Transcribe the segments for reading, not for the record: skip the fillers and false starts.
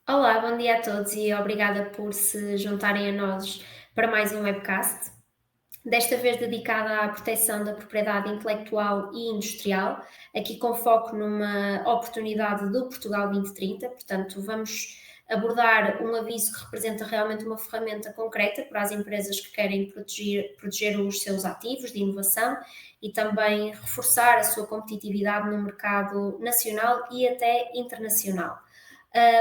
Olá, bom dia a todos e obrigada por se juntarem a nós para mais um webcast, desta vez dedicada à proteção da propriedade intelectual e industrial, aqui com foco numa oportunidade do Portugal 2030. Portanto, vamos abordar um aviso que representa realmente uma ferramenta concreta para as empresas que querem proteger os seus ativos de inovação e também reforçar a sua competitividade no mercado nacional e até internacional.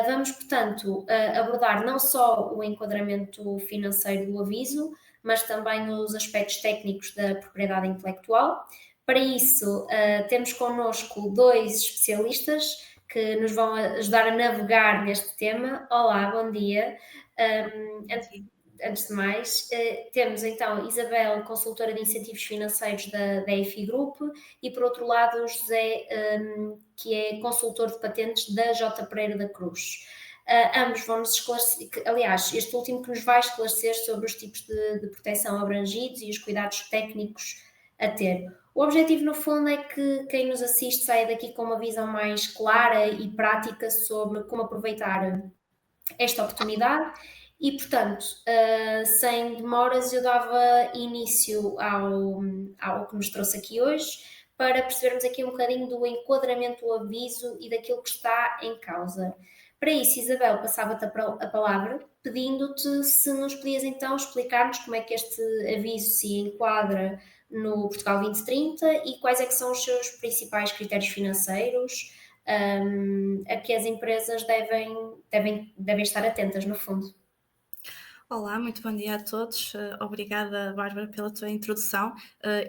Vamos, portanto, abordar não só o enquadramento financeiro do aviso, mas também os aspectos técnicos da propriedade intelectual. Para isso, temos connosco dois especialistas que nos vão ajudar a navegar neste tema. Olá, bom dia. Sim. Antes de mais, temos então Isabel, consultora de incentivos financeiros da EFI Group, e por outro lado o José, que é consultor de patentes da J. Pereira da Cruz. Ambos vão-nos esclarecer, aliás, este último que nos vai esclarecer sobre os tipos de proteção abrangidos e os cuidados técnicos a ter. O objetivo, no fundo, é que quem nos assiste saia daqui com uma visão mais clara e prática sobre como aproveitar esta oportunidade e, portanto, sem demoras, eu dava início ao que nos trouxe aqui hoje para percebermos aqui um bocadinho do enquadramento do aviso e daquilo que está em causa. Para isso, Isabel, passava-te a palavra, pedindo-te se nos podias então explicar-nos como é que este aviso se enquadra no Portugal 2030 e quais é que são os seus principais critérios financeiros, a que as empresas devem estar atentas, no fundo. Olá, muito bom dia a todos. Obrigada, Bárbara, pela tua introdução.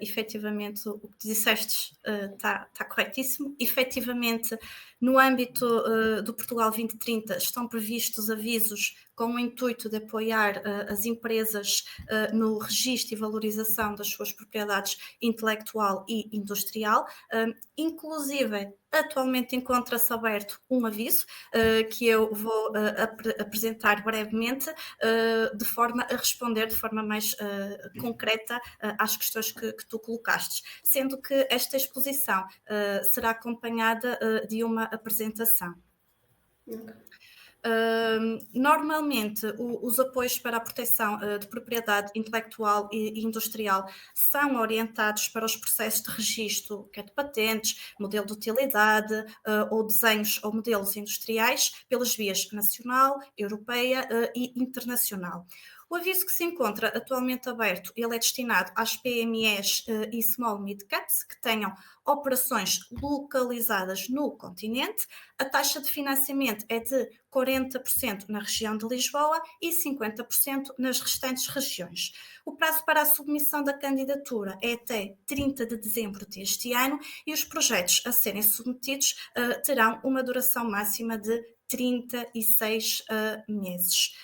Efetivamente, o que disseste está corretíssimo. Efetivamente, no âmbito do Portugal 2030, estão previstos avisos com o intuito de apoiar as empresas no registro e valorização das suas propriedades intelectual e industrial. Inclusive, atualmente encontra-se aberto um aviso que eu vou apresentar brevemente, de forma a responder de forma mais concreta às questões que tu colocaste, sendo que esta exposição será acompanhada de uma apresentação. Ok. Normalmente, os apoios para a proteção de propriedade intelectual e industrial são orientados para os processos de registro, quer de patentes, modelo de utilidade, ou desenhos ou modelos industriais, pelas vias nacional, europeia e internacional. O aviso que se encontra atualmente aberto, ele é destinado às PMEs e Small Mid Caps que tenham operações localizadas no continente. A taxa de financiamento é de 40% na região de Lisboa e 50% nas restantes regiões. O prazo para a submissão da candidatura é até 30 de dezembro deste ano e os projetos a serem submetidos terão uma duração máxima de 36 meses.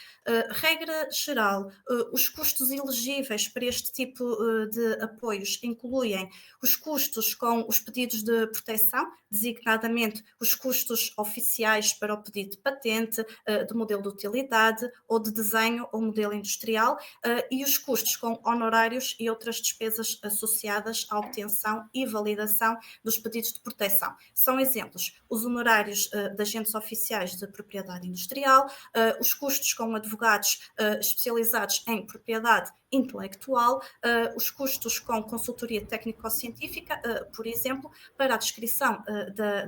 Regra geral, os custos elegíveis para este tipo de apoios incluem os custos com os pedidos de proteção, designadamente os custos oficiais para o pedido de patente, de modelo de utilidade ou de desenho ou modelo industrial, e os custos com honorários e outras despesas associadas à obtenção e validação dos pedidos de proteção. São exemplos os honorários de agentes oficiais de propriedade industrial, os custos com advogados especializados em propriedade intelectual, os custos com consultoria técnico-científica, por exemplo, para a descrição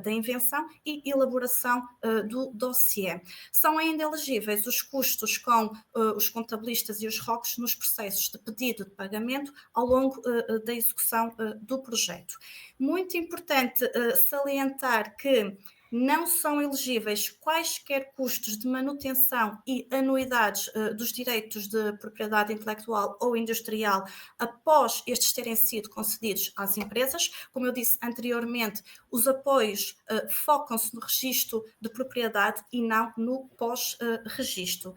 da invenção e elaboração do dossiê. São ainda elegíveis os custos com os contabilistas e os ROCs nos processos de pedido de pagamento ao longo da execução do projeto. Muito importante salientar que não são elegíveis quaisquer custos de manutenção e anuidades dos direitos de propriedade intelectual ou industrial após estes terem sido concedidos às empresas. Como eu disse anteriormente, os apoios focam-se no registro de propriedade e não no pós-registro.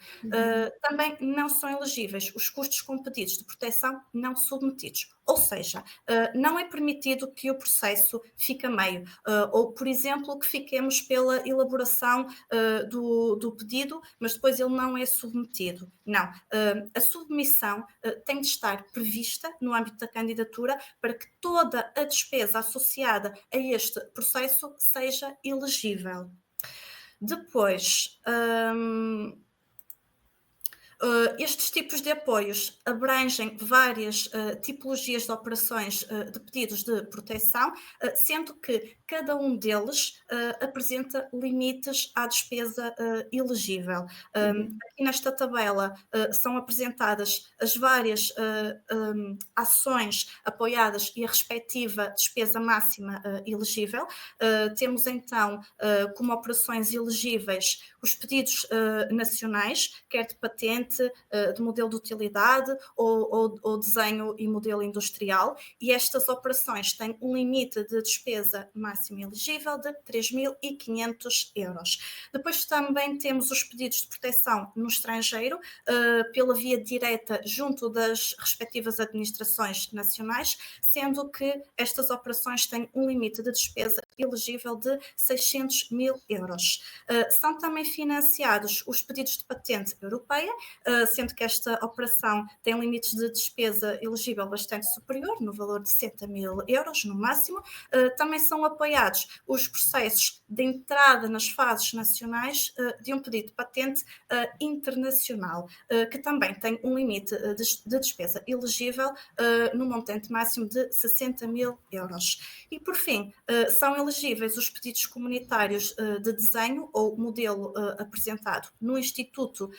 Também não são elegíveis os custos com pedidos de proteção não submetidos. Ou seja, não é permitido que o processo fique a meio, ou, por exemplo, que fiquemos pela elaboração do pedido, mas depois ele não é submetido. Não. A submissão tem de estar prevista no âmbito da candidatura para que toda a despesa associada a este processo seja elegível. Depois, estes tipos de apoios abrangem várias tipologias de operações de pedidos de proteção, sendo que cada um deles apresenta limites à despesa elegível. Aqui nesta tabela são apresentadas as várias ações apoiadas e a respectiva despesa máxima elegível. Temos então como operações elegíveis os pedidos nacionais, quer de patente, de modelo de utilidade ou desenho e modelo industrial, e estas operações têm um limite de despesa máxima elegível de 3.500 euros. Depois também temos os pedidos de proteção no estrangeiro, pela via direta junto das respectivas administrações nacionais, sendo que estas operações têm um limite de despesa elegível de 600.000 euros. São também financiados os pedidos de patente europeia, sendo que esta operação tem limites de despesa elegível bastante superior, no valor de 60.000 euros no máximo. Também são apoiados os processos de entrada nas fases nacionais de um pedido de patente internacional, que também tem um limite de despesa elegível no montante máximo de 60.000 euros. E, por fim, são elegíveis os pedidos comunitários de desenho ou modelo apresentado no Instituto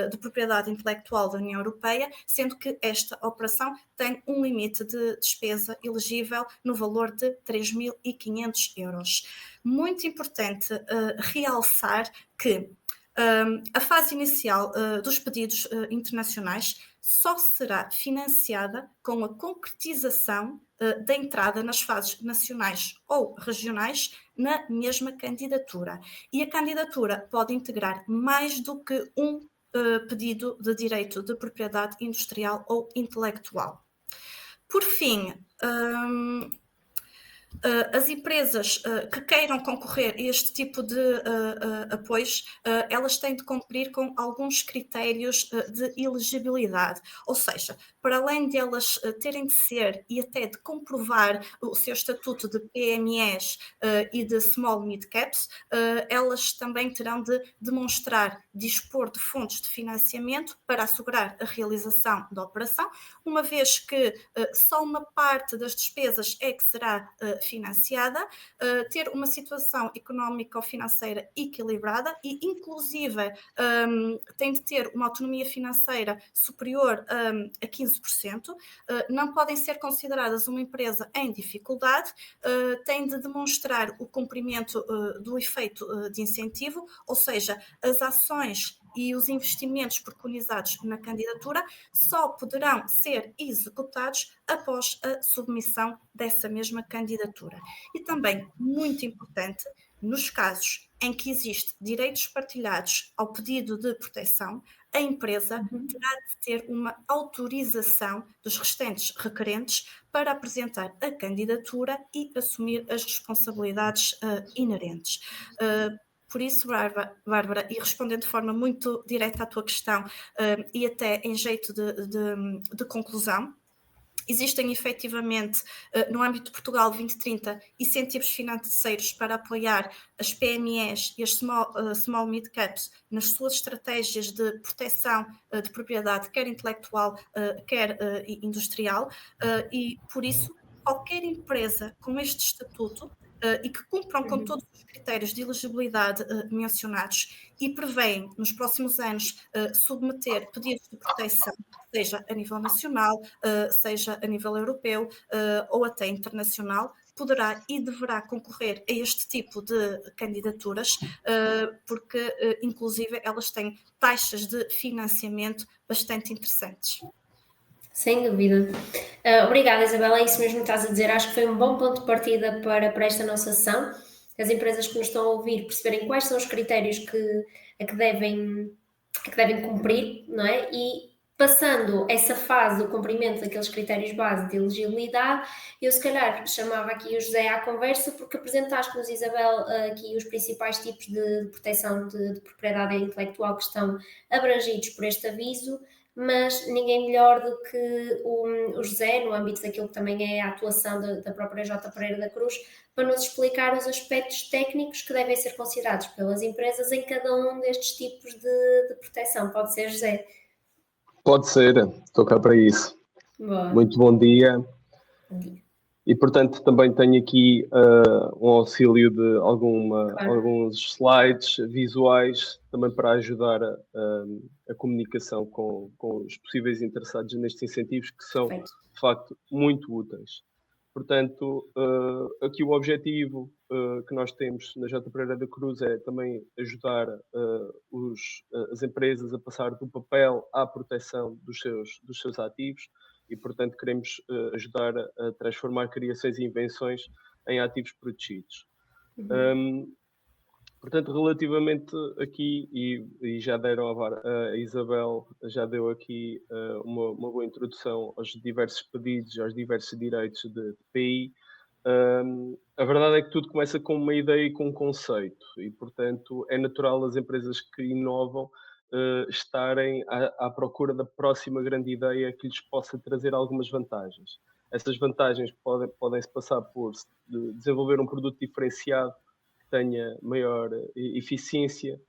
de Propriedade Intelectual da União Europeia, sendo que esta operação tem um limite de despesa elegível no valor de 3.500 euros. Muito importante realçar que a fase inicial dos pedidos internacionais só será financiada com a concretização da entrada nas fases nacionais ou regionais na mesma candidatura. E a candidatura pode integrar mais do que um pedido de direito de propriedade industrial ou intelectual. Por fim, as empresas que queiram concorrer a este tipo de apoios, elas têm de cumprir com alguns critérios de elegibilidade, ou seja, para além de elas terem de ser e até de comprovar o seu estatuto de PMEs e de Small Mid Caps, elas também terão de demonstrar dispor de fontes de financiamento para assegurar a realização da operação, uma vez que só uma parte das despesas é que será financiada, ter uma situação económica ou financeira equilibrada e, inclusive, tem de ter uma autonomia financeira superior a 15%, não podem ser consideradas uma empresa em dificuldade, têm de demonstrar o cumprimento do efeito de incentivo, ou seja, as ações e os investimentos preconizados na candidatura só poderão ser executados após a submissão dessa mesma candidatura. E também, muito importante, nos casos em que existe direitos partilhados ao pedido de proteção, a empresa terá de ter uma autorização dos restantes requerentes para apresentar a candidatura e assumir as responsabilidades inerentes. Por isso, Bárbara, e respondendo de forma muito direta à tua questão e até em jeito de conclusão, existem efetivamente, no âmbito de Portugal 2030, incentivos financeiros para apoiar as PMEs e as small mid caps nas suas estratégias de proteção de propriedade, quer intelectual, quer industrial, e por isso qualquer empresa com este estatuto e que cumpram com todos os critérios de elegibilidade mencionados e prevêem nos próximos anos submeter pedidos de proteção, seja a nível nacional, seja a nível europeu ou até internacional, poderá e deverá concorrer a este tipo de candidaturas, porque inclusive elas têm taxas de financiamento bastante interessantes. Sem dúvida. Obrigada, Isabela. É isso mesmo que estás a dizer. Acho que foi um bom ponto de partida para esta nossa sessão. As empresas que nos estão a ouvir perceberem quais são os critérios que devem cumprir, não é? E passando essa fase do cumprimento daqueles critérios base de elegibilidade, eu se calhar chamava aqui o José à conversa porque apresentaste-nos, Isabel, aqui os principais tipos de proteção de propriedade intelectual que estão abrangidos por este aviso, mas ninguém melhor do que o José, no âmbito daquilo que também é a atuação da própria J. Pereira da Cruz, para nos explicar os aspectos técnicos que devem ser considerados pelas empresas em cada um destes tipos de proteção. Pode ser, José? Pode ser, estou cá para isso. Boa. Muito bom dia. Bom dia. E, portanto, também tenho aqui um auxílio de alguns slides visuais, também para ajudar a comunicação com os possíveis interessados nestes incentivos, que são, Perfeito. de facto, muito úteis. Portanto, aqui o objetivo que nós temos na J. Pereira da Cruz é também ajudar as empresas a passar do papel à proteção dos seus ativos e, portanto, queremos ajudar a transformar criações e invenções em ativos protegidos. Portanto, relativamente aqui, e já deram a Isabel já deu aqui uma boa introdução aos diversos pedidos, aos diversos direitos de PI. A verdade é que tudo começa com uma ideia e com um conceito, e, portanto, é natural as empresas que inovam estarem à procura da próxima grande ideia que lhes possa trazer algumas vantagens. Essas vantagens podem-se passar por desenvolver um produto diferenciado que tenha maior eficiência,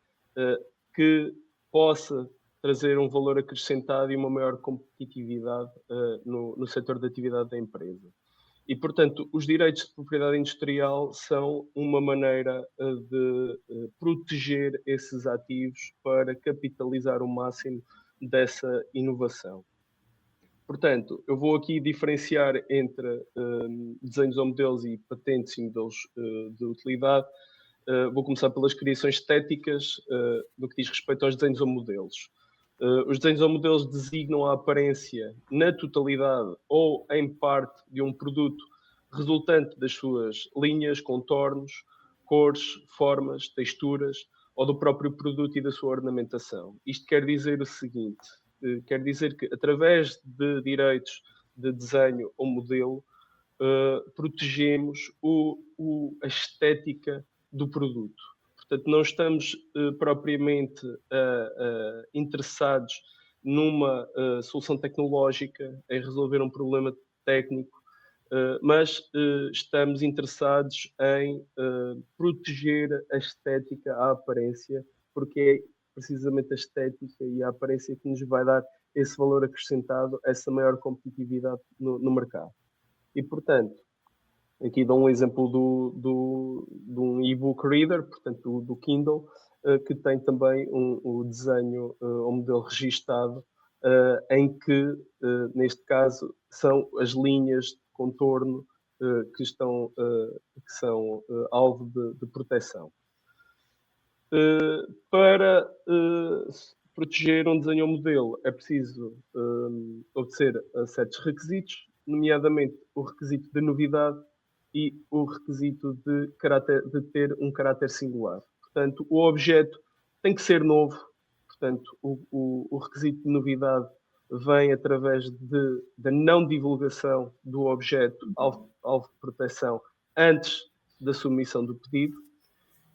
que possa trazer um valor acrescentado e uma maior competitividade no setor de atividade da empresa. E, portanto, os direitos de propriedade industrial são uma maneira de proteger esses ativos para capitalizar o máximo dessa inovação. Portanto, eu vou aqui diferenciar entre desenhos ou modelos e patentes e modelos de utilidade. Vou começar pelas criações estéticas, no que diz respeito aos desenhos ou modelos. Os desenhos ou modelos designam a aparência na totalidade ou em parte de um produto resultante das suas linhas, contornos, cores, formas, texturas ou do próprio produto e da sua ornamentação. Isto quer dizer o seguinte, quer dizer que através de direitos de desenho ou modelo protegemos a estética do produto. Portanto, não estamos propriamente interessados numa solução tecnológica, em resolver um problema técnico, mas estamos interessados em proteger a estética, a aparência, porque é precisamente a estética e a aparência que nos vai dar esse valor acrescentado, essa maior competitividade no mercado. E, portanto, aqui dou um exemplo de um e-book reader, portanto, do Kindle, que tem também o desenho, um modelo registado, em que, neste caso, são as linhas de contorno que são alvo de proteção. Para proteger um desenho ou modelo, é preciso obedecer a certos requisitos, nomeadamente o requisito de novidade e o requisito de ter um caráter singular. Portanto, o objeto tem que ser novo. Portanto, o requisito de novidade vem através da não divulgação do objeto alvo de proteção antes da submissão do pedido.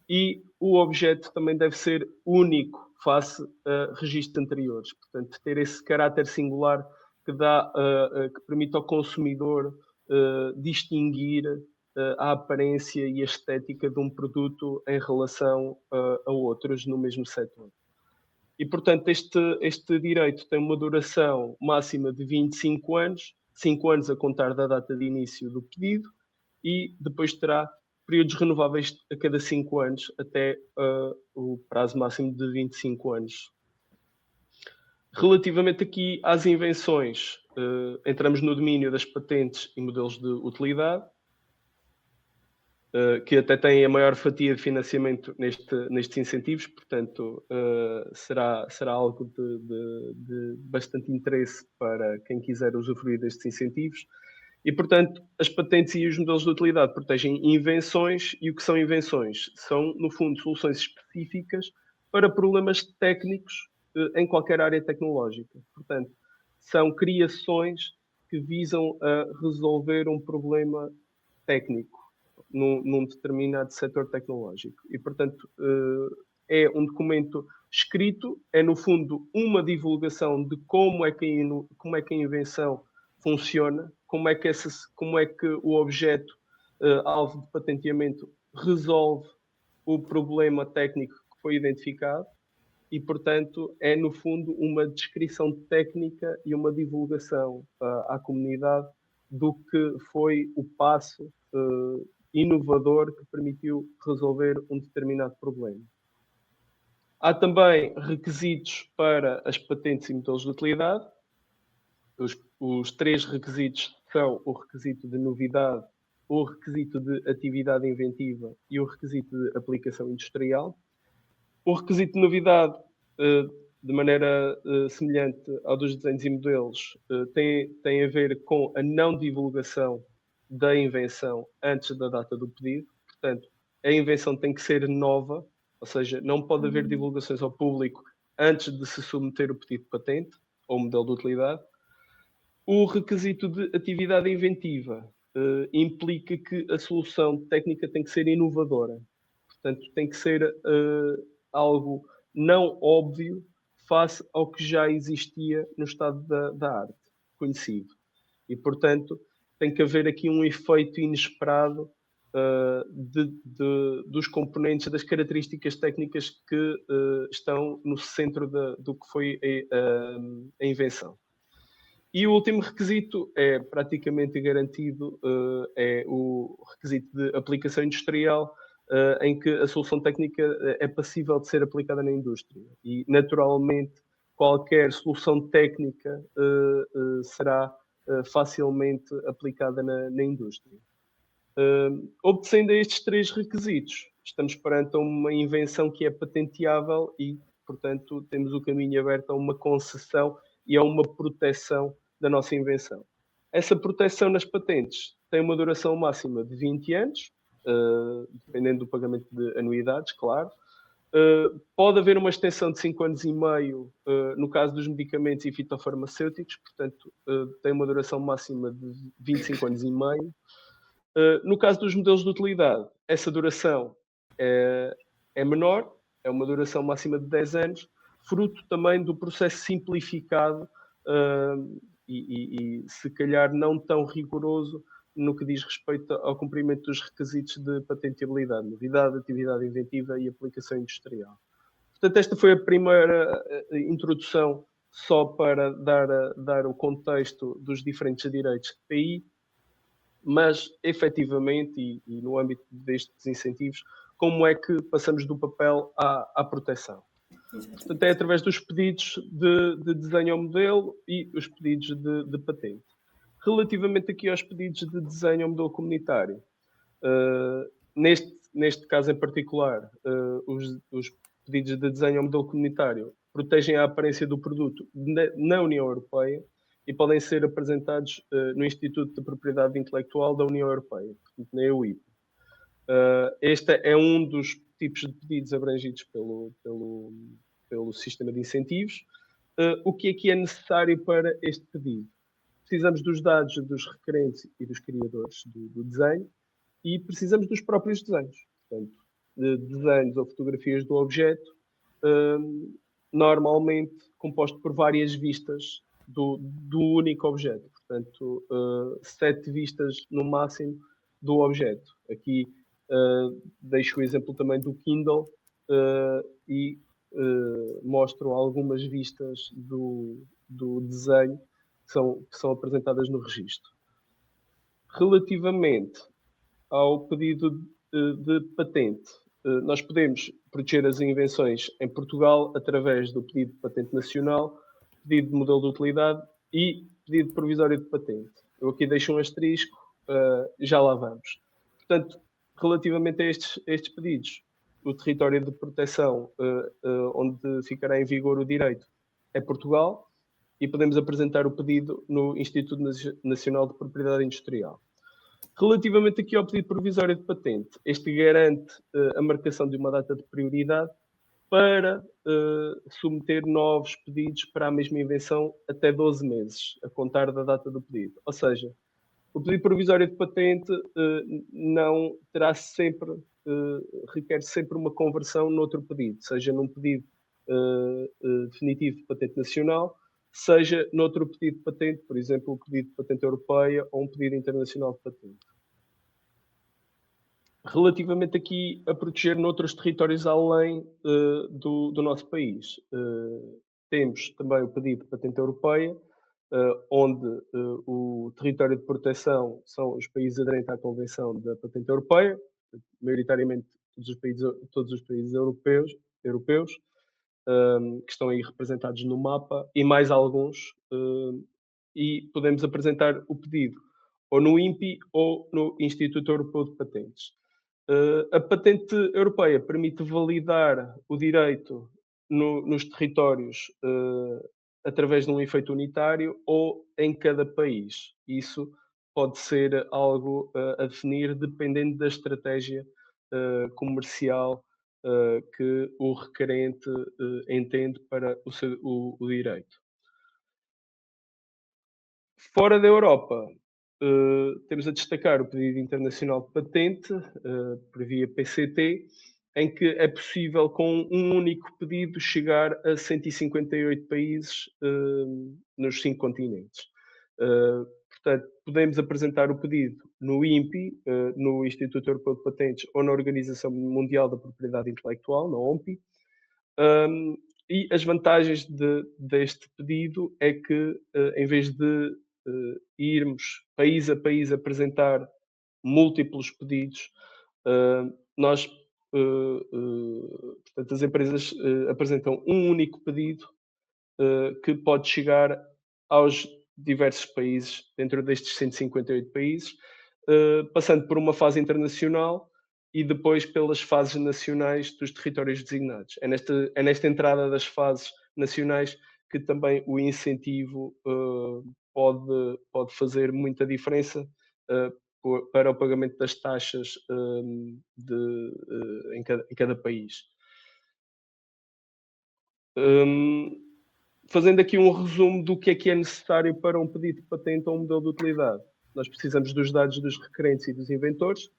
E o objeto também deve ser único face a registros anteriores. Portanto, ter esse caráter singular que permite ao consumidor distinguir a aparência e a estética de um produto em relação a outros no mesmo setor. E, portanto, este direito tem uma duração máxima de 25 anos, 5 anos a contar da data de início do pedido, e depois terá períodos renováveis a cada 5 anos, até o prazo máximo de 25 anos. Relativamente aqui às invenções, entramos no domínio das patentes e modelos de utilidade, que até têm a maior fatia de financiamento nestes incentivos, portanto, será algo de bastante interesse para quem quiser usufruir destes incentivos. E, portanto, as patentes e os modelos de utilidade protegem invenções, e o que são invenções? São, no fundo, soluções específicas para problemas técnicos em qualquer área tecnológica. Portanto, são criações que visam a resolver um problema técnico num determinado setor tecnológico. E, portanto, é um documento escrito, é no fundo uma divulgação de como é que a invenção funciona, como é que o objeto alvo de patenteamento resolve o problema técnico que foi identificado e, portanto, é no fundo uma descrição técnica e uma divulgação à comunidade do que foi o passo inovador que permitiu resolver um determinado problema. Há também requisitos para as patentes e modelos de utilidade. Os 3 requisitos são o requisito de novidade, o requisito de atividade inventiva e o requisito de aplicação industrial. O requisito de novidade, de maneira semelhante ao dos desenhos e modelos, tem a ver com a não divulgação da invenção antes da data do pedido. Portanto, a invenção tem que ser nova, ou seja, não pode haver divulgações ao público antes de se submeter o pedido de patente ou modelo de utilidade. O requisito de atividade inventiva implica que a solução técnica tem que ser inovadora. Portanto, tem que ser algo não óbvio face ao que já existia no estado da arte, conhecido. E, portanto, tem que haver aqui um efeito inesperado dos componentes, das características técnicas que estão no centro do que foi a invenção. E o último requisito é praticamente garantido, é o requisito de aplicação industrial, em que a solução técnica é passível de ser aplicada na indústria. E, naturalmente, qualquer solução técnica será facilmente aplicada na indústria. Obedecendo a estes 3 requisitos, estamos perante uma invenção que é patenteável e, portanto, temos o caminho aberto a uma concessão e a uma proteção da nossa invenção. Essa proteção nas patentes tem uma duração máxima de 20 anos, dependendo do pagamento de anuidades, claro. Pode haver uma extensão de 5 anos e meio no caso dos medicamentos e fitofarmacêuticos, portanto, tem uma duração máxima de 25 anos e meio. No caso dos modelos de utilidade, essa duração é menor, é uma duração máxima de 10 anos, fruto também do processo simplificado e se calhar não tão rigoroso no que diz respeito ao cumprimento dos requisitos de patenteabilidade, novidade, atividade inventiva e aplicação industrial. Portanto, esta foi a primeira introdução só para dar o contexto dos diferentes direitos de PI, mas efetivamente, e no âmbito destes incentivos, como é que passamos do papel à proteção? Portanto, é através dos pedidos de desenho ao modelo e os pedidos de patente. Relativamente aqui aos pedidos de desenho ao modelo comunitário, neste caso em particular, os pedidos de desenho ao modelo comunitário protegem a aparência do produto na União Europeia e podem ser apresentados no Instituto de Propriedade Intelectual da União Europeia, portanto, na EUIPO. Este é um dos tipos de pedidos abrangidos pelo sistema de incentivos. O que é necessário para este pedido? Precisamos dos dados dos requerentes e dos criadores do desenho e precisamos dos próprios desenhos. Portanto, de desenhos ou fotografias do objeto, normalmente composto por várias vistas do único objeto. Portanto, 7 vistas no máximo do objeto. Aqui deixo o exemplo também do Kindle e mostro algumas vistas do desenho que são apresentadas no registro. Relativamente ao pedido de patente, nós podemos proteger as invenções em Portugal através do pedido de patente nacional, pedido de modelo de utilidade e pedido provisório de patente. Eu aqui deixo um asterisco, já lá vamos. Portanto, relativamente a estes pedidos, o território de proteção onde ficará em vigor o direito é Portugal e podemos apresentar o pedido no Instituto Nacional de Propriedade Industrial. Relativamente aqui ao pedido provisório de patente, este garante a marcação de uma data de prioridade para submeter novos pedidos para a mesma invenção até 12 meses, a contar da data do pedido. Ou seja, o pedido provisório de patente não terá sempre requer sempre uma conversão noutro pedido, seja num pedido definitivo de patente nacional, seja noutro pedido de patente, por exemplo, um pedido de patente europeia ou um pedido internacional de patente. Relativamente aqui a proteger noutros territórios além do nosso país, temos também o pedido de patente europeia, onde o território de proteção são os países aderentes à Convenção da Patente Europeia, maioritariamente todos os países europeus, que estão aí representados no mapa, e mais alguns, e podemos apresentar o pedido ou no INPI ou no Instituto Europeu de Patentes. A patente europeia permite validar o direito nos territórios através de um efeito unitário ou em cada país. Isso pode ser algo a definir dependendo da estratégia comercial que o requerente entende para o direito. Fora da Europa, temos a destacar o pedido internacional de patente, por via PCT, em que é possível, com um único pedido, chegar a 158 países nos 5 continentes. Portanto, podemos apresentar o pedido no INPI, no Instituto Europeu de Patentes, ou na Organização Mundial da Propriedade Intelectual, na OMPI. E as vantagens deste pedido é que, em vez de irmos país a país apresentar múltiplos pedidos, nós, portanto, as empresas apresentam um único pedido que pode chegar aos diversos países, dentro destes 158 países, passando por uma fase internacional e depois pelas fases nacionais dos territórios designados. É nesta entrada das fases nacionais que também o incentivo pode fazer muita diferença para o pagamento das taxas em cada país. Fazendo aqui um resumo do que é necessário para um pedido de patente ou um modelo de utilidade. Nós precisamos dos dados dos requerentes e dos inventores.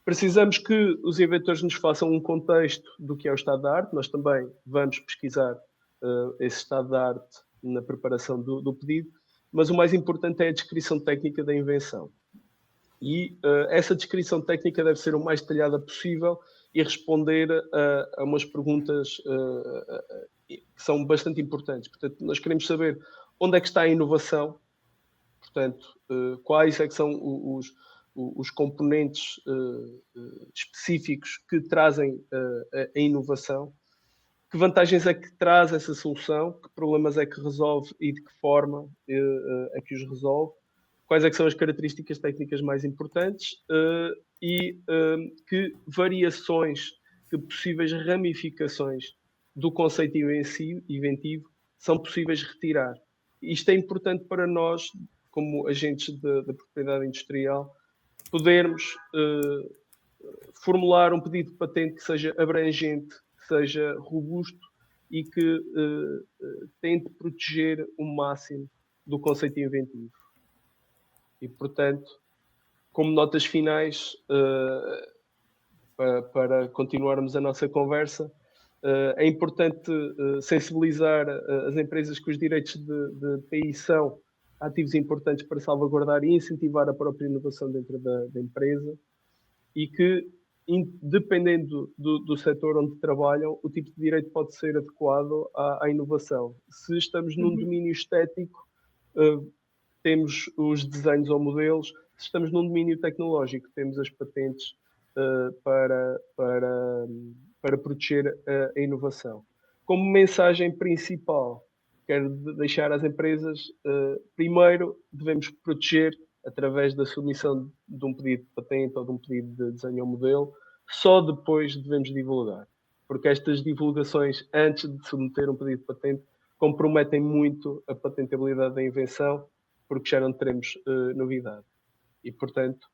Precisamos que os inventores nos façam um contexto do que é o estado da arte. Nós também vamos pesquisar esse estado da arte na preparação do pedido. Mas o mais importante é a descrição técnica da invenção. E essa descrição técnica deve ser o mais detalhada possível e responder a umas perguntas que são bastante importantes. Portanto, nós queremos saber onde é que está a inovação, portanto, quais é que são os componentes específicos que trazem a inovação, que vantagens é que traz essa solução, que problemas é que resolve e de que forma é que os resolve, quais é que são as características técnicas mais importantes e que variações, que possíveis ramificações do conceito inventivo são possíveis retirar. Isto é importante para nós, como agentes da propriedade industrial, podermos formular um pedido de patente que seja abrangente, que seja robusto e que tente proteger o máximo do conceito inventivo. E, portanto, como notas finais, para continuarmos a nossa conversa, é importante sensibilizar as empresas que os direitos de TI são ativos importantes para salvaguardar e incentivar a própria inovação dentro da empresa e que, dependendo do setor onde trabalham, o tipo de direito pode ser adequado à inovação. Se estamos num domínio estético, temos os desenhos ou modelos. Se estamos num domínio tecnológico, temos as patentes para proteger a inovação. Como mensagem principal, quero deixar às empresas, primeiro, devemos proteger através da submissão de um pedido de patente ou de um pedido de desenho ou modelo, só depois devemos divulgar. Porque estas divulgações, antes de submeter um pedido de patente, comprometem muito a patentabilidade da invenção, porque já não teremos novidade. E, portanto,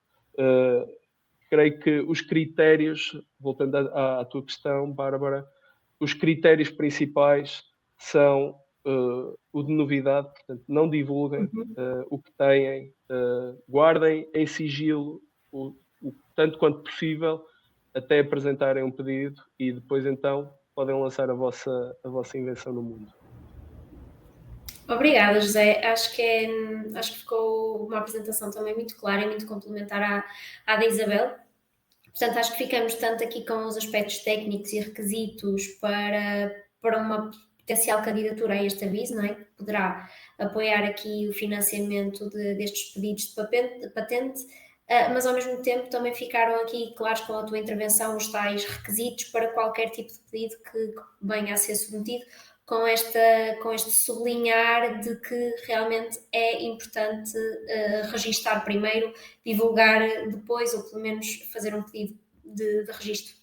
creio que os critérios, voltando à tua questão, Bárbara, os critérios principais são o de novidade, portanto, não divulguem o que têm, guardem em sigilo o tanto quanto possível até apresentarem um pedido e depois então podem lançar a vossa invenção no mundo. Obrigada, José. Acho que ficou uma apresentação também muito clara e muito complementar à da Isabel. Portanto, acho que ficamos tanto aqui com os aspectos técnicos e requisitos para uma potencial candidatura a este aviso, não é? Que poderá apoiar aqui o financiamento destes pedidos de patente, mas ao mesmo tempo também ficaram aqui claros com a tua intervenção os tais requisitos para qualquer tipo de pedido que venha a ser submetido, com este sublinhar de que realmente é importante registar primeiro, divulgar depois, ou pelo menos fazer um pedido de registro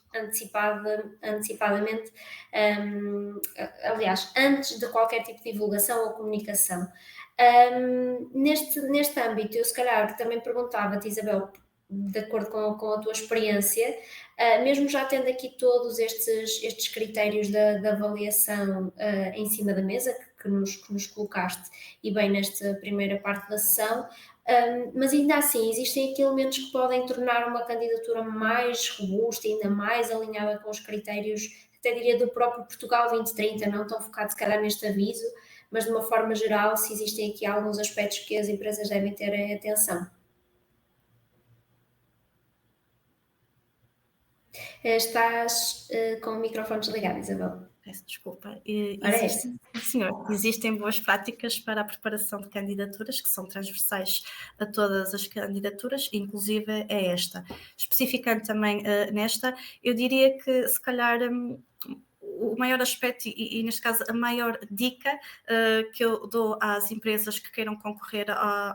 antecipadamente, aliás, antes de qualquer tipo de divulgação ou comunicação. Neste âmbito, eu se calhar que também perguntava-te, Isabel, de acordo com a tua experiência, mesmo já tendo aqui todos estes critérios da avaliação em cima da mesa, que nos colocaste, e bem nesta primeira parte da sessão, mas ainda assim existem aqui elementos que podem tornar uma candidatura mais robusta, ainda mais alinhada com os critérios, até diria, do próprio Portugal 2030, não tão focado se calhar neste aviso, mas de uma forma geral, se existem aqui alguns aspectos que as empresas devem ter atenção. Estás com o microfone desligado, Isabel. Peço desculpa. Existem boas práticas para a preparação de candidaturas que são transversais a todas as candidaturas, inclusive a esta. Especificando também nesta, eu diria que se calhar o maior aspecto e neste caso a maior dica que eu dou às empresas que queiram concorrer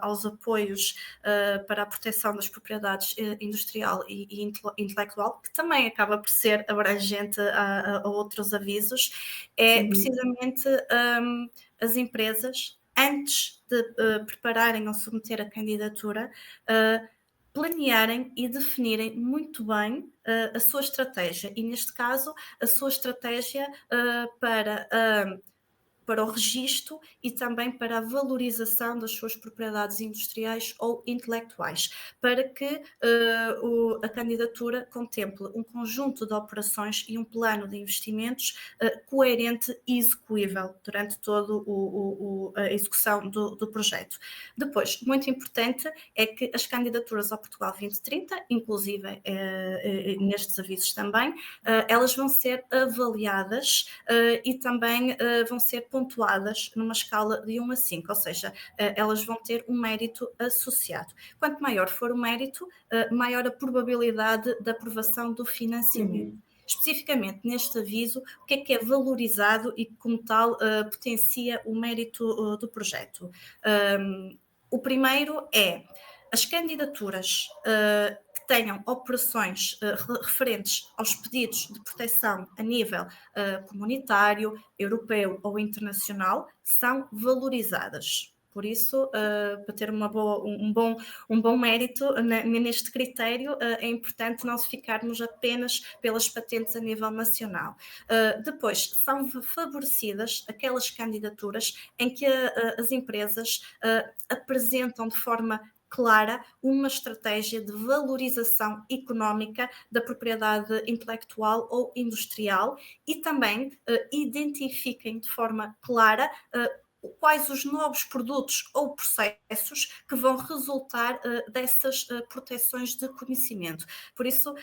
aos apoios para a proteção das propriedades industrial e intelectual, que também acaba por ser abrangente a outros avisos, é precisamente as empresas, antes de prepararem ou submeter a candidatura, planearem e definirem muito bem a sua estratégia, e neste caso a sua estratégia para o registro e também para a valorização das suas propriedades industriais ou intelectuais, para que a candidatura contemple um conjunto de operações e um plano de investimentos coerente e execuível durante toda a execução do projeto. Depois, muito importante é que as candidaturas ao Portugal 2030, inclusive nestes avisos também, elas vão ser avaliadas e também vão ser pontuadas numa escala de 1 a 5, ou seja, elas vão ter um mérito associado. Quanto maior for o mérito, maior a probabilidade de aprovação do financiamento. Especificamente neste aviso, o que é valorizado e, como tal, potencia o mérito do projeto? O primeiro é as candidaturas que tenham operações referentes aos pedidos de proteção a nível comunitário, europeu ou internacional são valorizadas. Por isso, para ter um bom mérito neste critério, é importante não ficarmos apenas pelas patentes a nível nacional. Depois, são favorecidas aquelas candidaturas em que as empresas apresentam de forma clara uma estratégia de valorização económica da propriedade intelectual ou industrial e também identifiquem de forma clara quais os novos produtos ou processos que vão resultar dessas proteções de conhecimento. Por isso,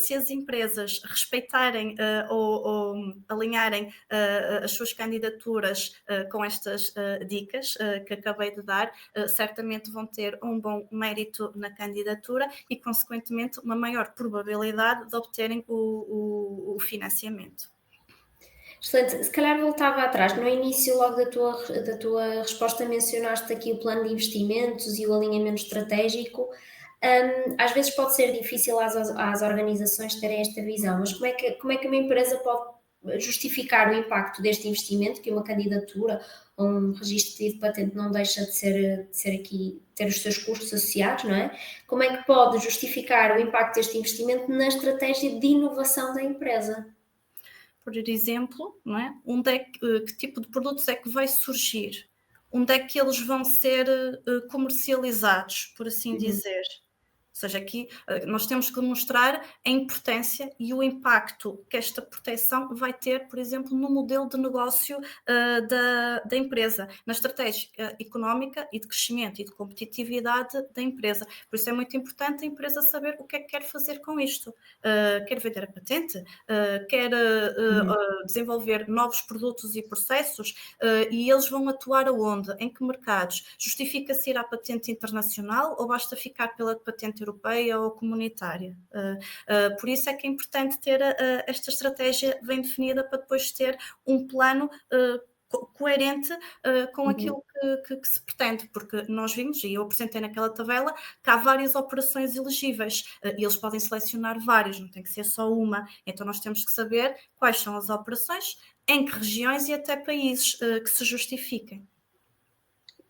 se as empresas respeitarem ou alinharem as suas candidaturas com estas dicas que acabei de dar, certamente vão ter um bom mérito na candidatura e, consequentemente, uma maior probabilidade de obterem o financiamento. Excelente. Se calhar voltava atrás. No início, logo da tua resposta, mencionaste aqui o plano de investimentos e o alinhamento estratégico. Às vezes pode ser difícil às organizações terem esta visão, mas como é que uma empresa pode justificar o impacto deste investimento, que uma candidatura ou um registro de patente não deixa de ser aqui, ter os seus custos associados, não é? Como é que pode justificar o impacto deste investimento na estratégia de inovação da empresa? Por exemplo, não é? Que tipo de produtos é que vai surgir? Onde é que eles vão ser comercializados, por assim dizer? seja, aqui nós temos que demonstrar a importância e o impacto que esta proteção vai ter, por exemplo, no modelo de negócio da empresa, na estratégia económica e de crescimento e de competitividade da empresa. Por isso é muito importante a empresa saber o que é que quer fazer com isto. Quer vender a patente? Quer desenvolver novos produtos e processos? E eles vão atuar aonde? Em que mercados? Justifica-se ir à patente internacional ou basta ficar pela patente europeia ou comunitária? Por isso é que é importante ter esta estratégia bem definida para depois ter um plano coerente com aquilo que se pretende, porque nós vimos, e eu apresentei naquela tabela, que há várias operações elegíveis e eles podem selecionar várias, não tem que ser só uma. Então nós temos que saber quais são as operações, em que regiões e até países que se justifiquem.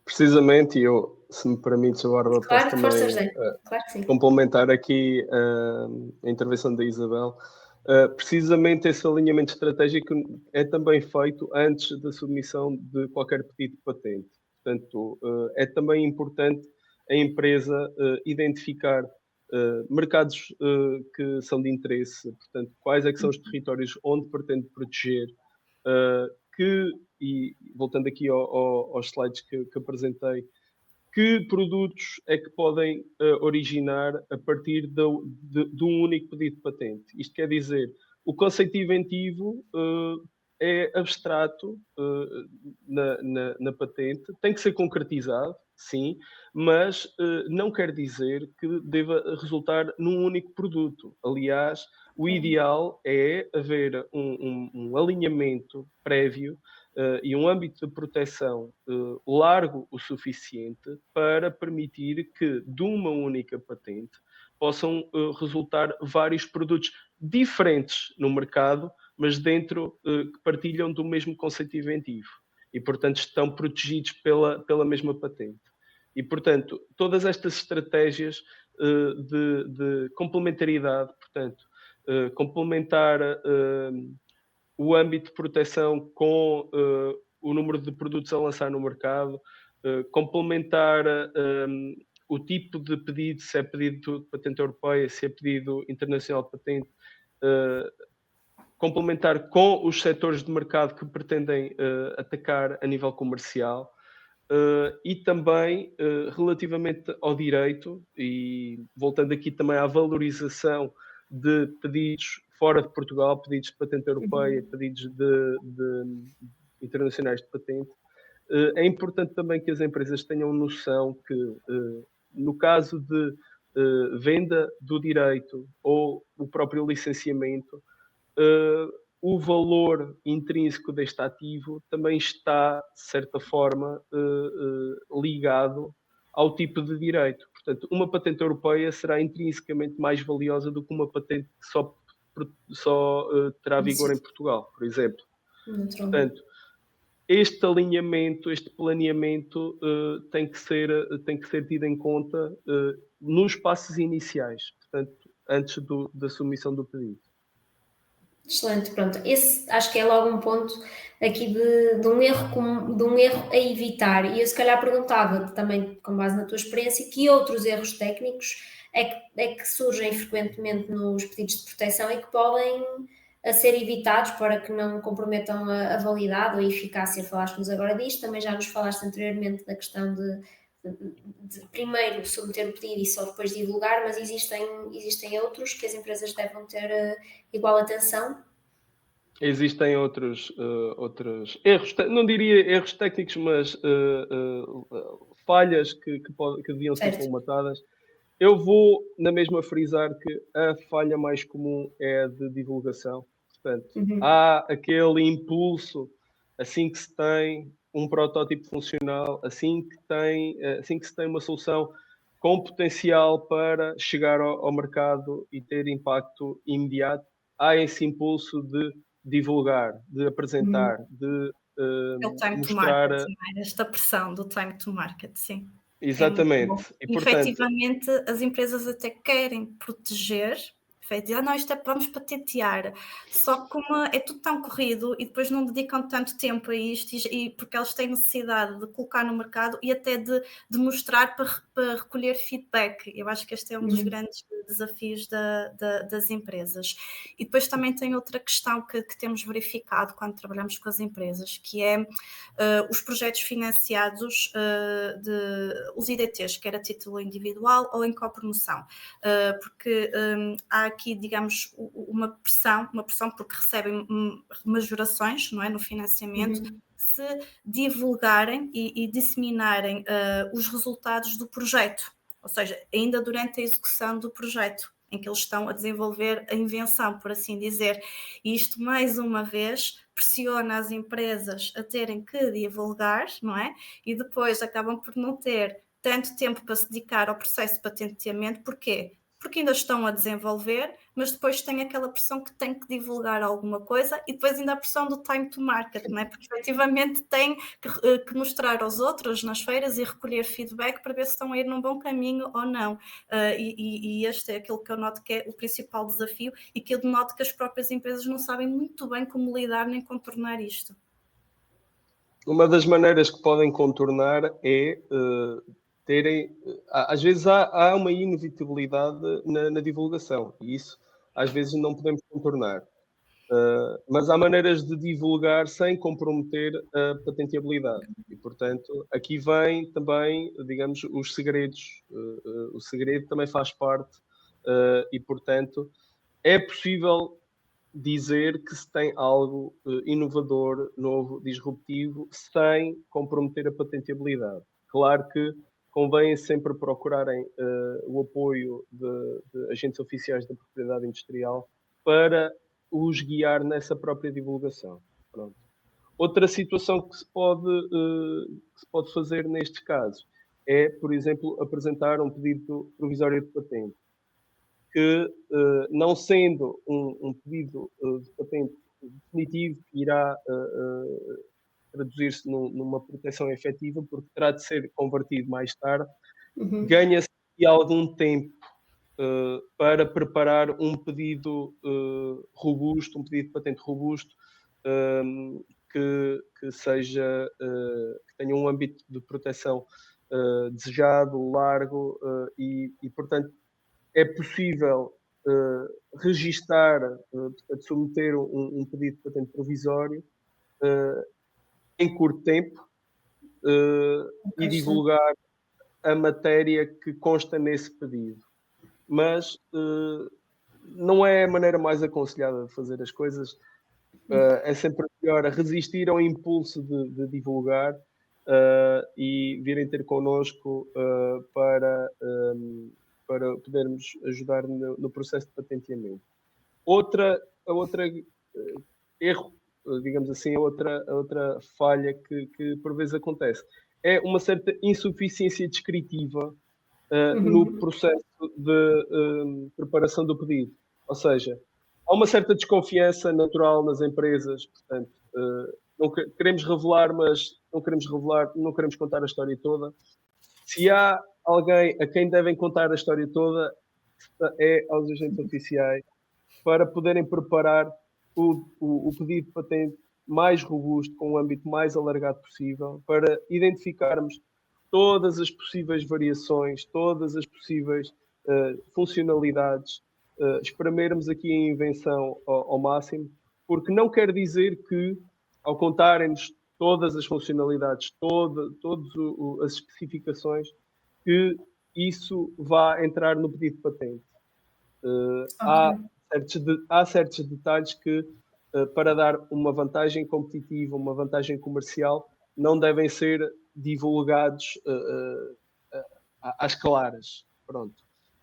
Precisamente, e eu, se me permites, Bárbara, Claro, posso força, também José. Claro que sim. complementar aqui a intervenção da Isabel. Precisamente esse alinhamento estratégico é também feito antes da submissão de qualquer pedido de patente. Portanto, é também importante a empresa identificar mercados que são de interesse, portanto, quais é que são os territórios onde pretende proteger, e voltando aqui aos slides que apresentei, que produtos é que podem originar a partir de um único pedido de patente. Isto quer dizer, o conceito inventivo é abstrato na patente, tem que ser concretizado, sim, mas não quer dizer que deva resultar num único produto. Aliás, o ideal é haver um alinhamento prévio e um âmbito de proteção largo o suficiente para permitir que de uma única patente possam resultar vários produtos diferentes no mercado, mas dentro que partilham do mesmo conceito inventivo e, portanto, estão protegidos pela mesma patente. E, portanto, todas estas estratégias de complementaridade, portanto, complementar o âmbito de proteção com o número de produtos a lançar no mercado, complementar o tipo de pedido, se é pedido de patente europeia, se é pedido internacional de patente, complementar com os setores de mercado que pretendem atacar a nível comercial, e também relativamente ao direito, e voltando aqui também à valorização de pedidos fora de Portugal, pedidos de patente europeia, pedidos de internacionais de patente, é importante também que as empresas tenham noção que, no caso de venda do direito ou o próprio licenciamento, o valor intrínseco deste ativo também está, de certa forma, ligado ao tipo de direito. Portanto, uma patente europeia será intrinsecamente mais valiosa do que uma patente que só terá vigor em Portugal, por exemplo. Portanto, este alinhamento, este planeamento tem que ser tido em conta nos passos iniciais, portanto, antes da submissão do pedido. Excelente, pronto. Esse acho que é logo um ponto aqui de um erro a evitar. E eu se calhar perguntava também, com base na tua experiência, que outros erros técnicos é que surgem frequentemente nos pedidos de proteção e que podem ser evitados para que não comprometam a validade ou a eficácia. Falaste-nos agora disto, também já nos falaste anteriormente da questão de primeiro submeter o pedido e só depois divulgar, mas existem outros que as empresas devem ter igual atenção? Existem outros erros, não diria erros técnicos, mas falhas que deviam ser colmatadas. Eu vou na mesma frisar que a falha mais comum é a de divulgação. Portanto, há aquele impulso, assim que se tem um protótipo funcional, assim que se tem uma solução com potencial para chegar ao mercado e ter impacto imediato, há esse impulso de divulgar, de apresentar, de mostrar... Esta pressão do time to market, sim. Exatamente. E, efetivamente, as empresas até querem proteger feito. Não, vamos patentear. Só que como é tudo tão corrido e depois não dedicam tanto tempo a isto, porque eles têm necessidade de colocar no mercado e até de mostrar para recolher feedback. Eu acho que este é um dos grandes desafios das empresas. E depois também tem outra questão que temos verificado quando trabalhamos com as empresas, que é os projetos financiados, os IDTs, quer a título individual ou em copromoção. Porque há aqui, digamos, uma pressão porque recebem majorações, não é, no financiamento, se divulgarem e disseminarem os resultados do projeto, ou seja, ainda durante a execução do projeto, em que eles estão a desenvolver a invenção, por assim dizer. E isto, mais uma vez, pressiona as empresas a terem que divulgar, não é? E depois acabam por não ter tanto tempo para se dedicar ao processo de patenteamento. Porquê? Porque ainda estão a desenvolver, mas depois tem aquela pressão que tem que divulgar alguma coisa e depois ainda a pressão do time to market, não é? Porque efetivamente tem que mostrar aos outros nas feiras e recolher feedback para ver se estão a ir num bom caminho ou não. E este é aquilo que eu noto que é o principal desafio e que eu noto que as próprias empresas não sabem muito bem como lidar nem contornar isto. Uma das maneiras que podem contornar é terem... Às vezes há uma inevitabilidade na divulgação, e isso às vezes não podemos contornar. Mas há maneiras de divulgar sem comprometer a patenteabilidade. E, portanto, aqui vem também, digamos, os segredos. O segredo também faz parte e, portanto, é possível dizer que se tem algo inovador, novo, disruptivo, sem comprometer a patenteabilidade. Claro que convém sempre procurarem o apoio de agentes oficiais da propriedade industrial para os guiar nessa própria divulgação. Pronto. Outra situação que se pode fazer nestes casos é, por exemplo, apresentar um pedido provisório de patente, que, não sendo um pedido de patente definitivo, irá traduzir-se numa proteção efetiva, porque terá de ser convertido mais tarde, ganha-se algum tempo para preparar um pedido robusto, um pedido de patente robusto, que seja, que tenha um âmbito de proteção desejado, largo, e portanto, é possível registar, portanto, submeter um pedido de patente provisório em curto tempo e divulgar a matéria que consta nesse pedido. Mas não é a maneira mais aconselhada de fazer as coisas. É sempre melhor resistir ao impulso de divulgar e virem ter connosco para podermos ajudar no processo de patenteamento. Outra erro, digamos assim, a outra falha que por vezes acontece é uma certa insuficiência descritiva no processo de preparação do pedido. Ou seja, há uma certa desconfiança natural nas empresas, portanto, não queremos revelar, mas não queremos contar a história toda. Se há alguém a quem devem contar a história toda, é aos agentes oficiais, para poderem preparar o pedido de patente mais robusto, com um âmbito mais alargado possível, para identificarmos todas as possíveis variações, todas as possíveis funcionalidades, espremermos aqui a invenção ao máximo, porque não quer dizer que, ao contarem-nos todas as funcionalidades, todas as especificações, que isso vá entrar no pedido de patente. Há certos detalhes que, para dar uma vantagem competitiva, uma vantagem comercial, não devem ser divulgados às claras. Pronto.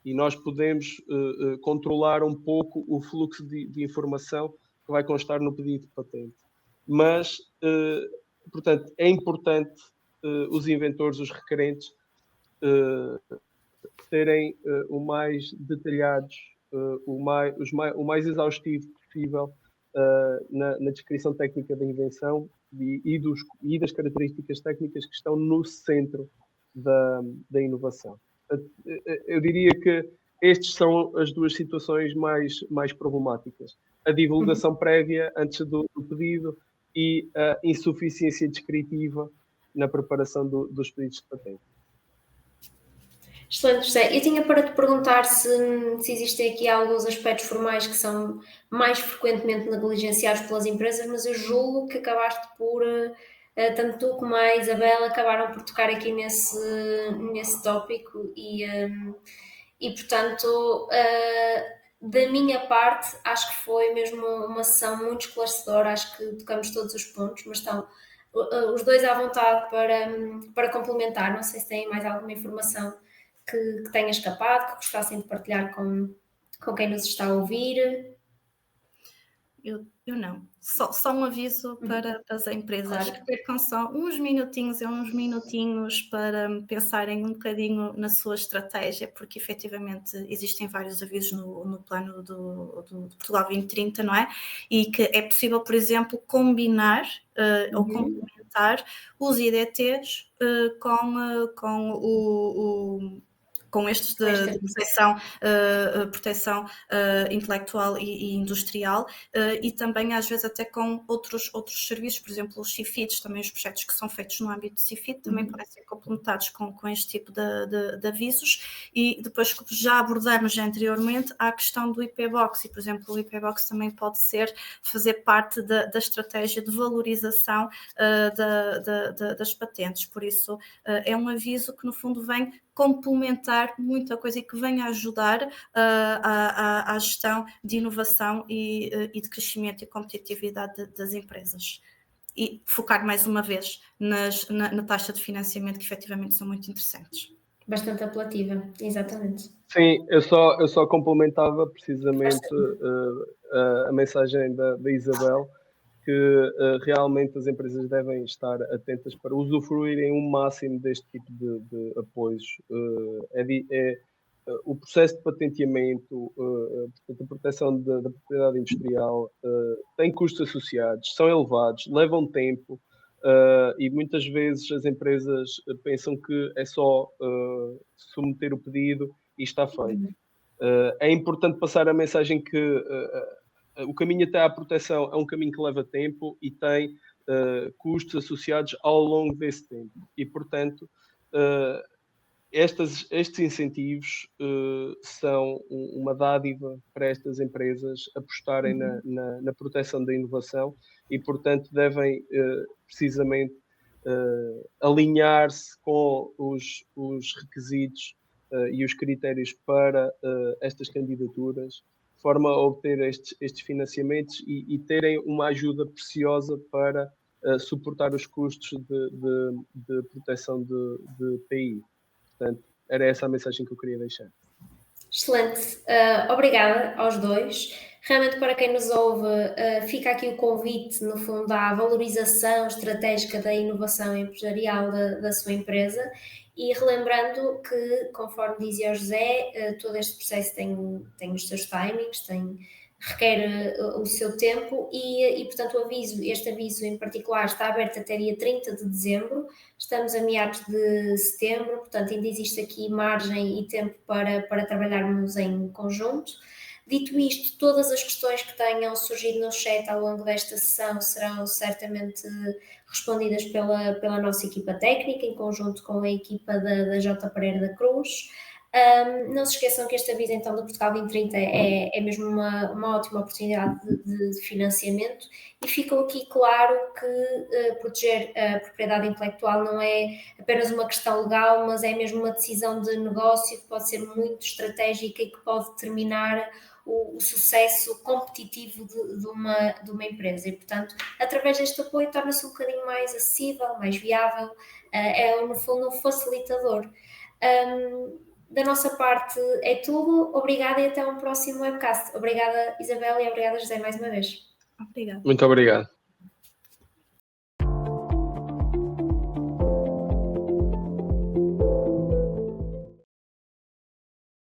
E nós podemos controlar um pouco o fluxo de informação que vai constar no pedido de patente. Mas, portanto, é importante os inventores, os requerentes, serem o mais detalhados, o mais exaustivo possível na descrição técnica da invenção e das características técnicas que estão no centro da inovação. Eu diria que estes são as duas situações mais problemáticas. A divulgação prévia antes do pedido e a insuficiência descritiva na preparação dos pedidos de patente. Excelente, José. Eu tinha para te perguntar se existem aqui alguns aspectos formais que são mais frequentemente negligenciados pelas empresas, mas eu julgo que acabaste por, tanto tu como a Isabel, acabaram por tocar aqui nesse tópico e portanto, da minha parte, acho que foi mesmo uma sessão muito esclarecedora, acho que tocamos todos os pontos, mas estão os dois à vontade para complementar. Não sei se têm mais alguma informação que tenha escapado, que gostassem de partilhar com quem nos está a ouvir. Eu não. Só um aviso para as empresas Claro. que percam só uns minutinhos para pensarem um bocadinho na sua estratégia, porque efetivamente existem vários avisos no plano do Portugal 2030, não é? E que é possível, por exemplo, combinar ou complementar os IDTs com estes de proteção intelectual e industrial, e também às vezes até com outros serviços, por exemplo os CIFIDs, também os projetos que são feitos no âmbito do CIFID também podem ser complementados com este tipo de avisos. E depois, que já abordamos anteriormente, há a questão do IP-Box, e por exemplo o IP-Box também pode fazer parte da estratégia de valorização das patentes, por isso é um aviso que no fundo vem complementar muita coisa e que venha ajudar à gestão de inovação e de crescimento e competitividade das empresas. E focar mais uma vez na taxa de financiamento, que efetivamente são muito interessantes. Bastante apelativa, exatamente. Sim, eu só complementava precisamente a mensagem da Isabel, que realmente as empresas devem estar atentas para usufruírem o máximo deste tipo de apoios. O processo de patenteamento, a proteção da propriedade industrial, tem custos associados, são elevados, levam tempo, e muitas vezes as empresas pensam que é só submeter o pedido e está feito. É importante passar a mensagem que o caminho até à proteção é um caminho que leva tempo e tem custos associados ao longo desse tempo. E, portanto, estes incentivos são uma dádiva para estas empresas apostarem na proteção da inovação e, portanto, devem precisamente alinhar-se com os requisitos e os critérios para estas candidaturas, de forma a obter estes financiamentos e terem uma ajuda preciosa para suportar os custos de proteção de PI. Portanto, era essa a mensagem que eu queria deixar. Excelente. Obrigada aos dois. Realmente, para quem nos ouve, fica aqui o convite, no fundo, à valorização estratégica da inovação empresarial da sua empresa. E relembrando que, conforme dizia o José, todo este processo tem os seus timings, requer o seu tempo e portanto, este aviso em particular está aberto até dia 30 de dezembro, estamos a meados de setembro, portanto ainda existe aqui margem e tempo para trabalharmos em conjunto. Dito isto, todas as questões que tenham surgido no chat ao longo desta sessão serão certamente respondidas pela nossa equipa técnica, em conjunto com a equipa da J. Pereira da Cruz. Não se esqueçam que este aviso então do Portugal 2030 é mesmo uma ótima oportunidade de financiamento e ficou aqui claro que proteger a propriedade intelectual não é apenas uma questão legal, mas é mesmo uma decisão de negócio que pode ser muito estratégica e que pode determinar o sucesso competitivo de uma empresa e, portanto, através deste apoio torna-se um bocadinho mais acessível, mais viável, é no fundo um facilitador. Da nossa parte é tudo. Obrigada e até um próximo webcast. Obrigada, Isabel, e obrigada, José, mais uma vez. Obrigada. Muito obrigado.